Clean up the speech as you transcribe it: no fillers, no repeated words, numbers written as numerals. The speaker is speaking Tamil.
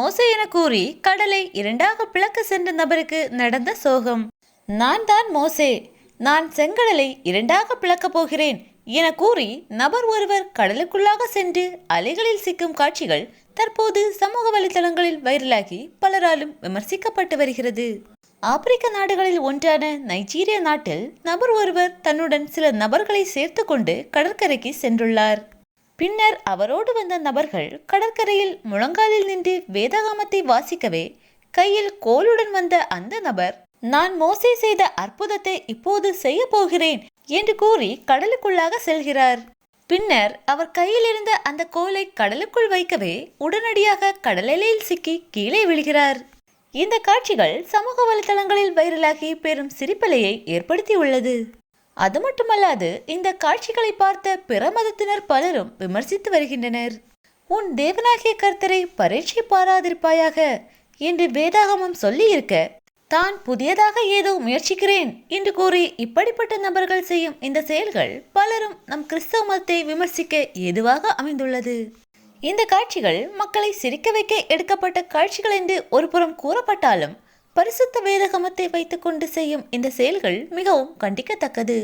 மோசே என கூறி கடலை இரண்டாக பிளக்க சென்ற நபருக்கு நடந்த சோகம். நான் தான் மோசே, நான் செங்கடலை இரண்டாக பிளக்கப் போகிறேன் என கூறி நபர் ஒருவர் கடலுக்குள்ளாக சென்று அலைகளில் சிக்கும் காட்சிகள் தற்போது சமூக வலைதளங்களில் வைரலாகி பலராலும் விமர்சிக்கப்பட்டு வருகிறது. ஆப்பிரிக்க நாடுகளில் ஒன்றான நைஜீரியா நாட்டில் நபர் ஒருவர் தன்னுடன் சில நபர்களை சேர்த்து கொண்டு கடற்கரைக்கு சென்றுள்ளார். பின்னர் அவரோடு வந்த நபர்கள் கடற்கரையில் முழங்காலில் நின்று வேதாகமத்தை வாசிக்கவே கையில் கோலுடன் வந்த அந்த நபர், நான் மோசே செய்த அற்புதத்தை இப்போது செய்ய போகிறேன் என்று கூறி கடலுக்குள்ளாக செல்கிறார். பின்னர் அவர் கையில் இருந்த அந்த கோலை கடலுக்குள் வைக்கவே உடனடியாக கடலில் சிக்கி கீழே விழுகிறார். இந்த காட்சிகள் சமூக வலைதளங்களில் வைரலாகி பெரும் சிரிப்பலையை ஏற்படுத்தியுள்ளது. அது மட்டுமல்லாது இந்த காட்சிகளை பார்த்த பிற மதத்தினர் பலரும் விமர்சித்து வருகின்றனர். உன் தேவனாகிய கர்த்தரை பரீட்சை பாராதிருப்பாயாக என்று வேதாகமம் சொல்லி இருக்க, தான் புதியதாக ஏதோ முயற்சிக்கிறேன் என்று கூறி இப்படிப்பட்ட நபர்கள் செய்யும் இந்த செயல்கள் பலரும் நம் கிறிஸ்தவ மதத்தை விமர்சிக்க ஏதுவாக அமைந்துள்ளது. இந்த காட்சிகள் மக்களை சிரிக்க வைக்க எடுக்கப்பட்ட காட்சிகள் என்று ஒருபுறம் கூறப்பட்டாலும் பரிசுத்த வேதாகமத்தை வைத்துக்கொண்டு செய்யும் இந்த செயல்கள் மிகவும் கண்டிக்கத்தக்கது.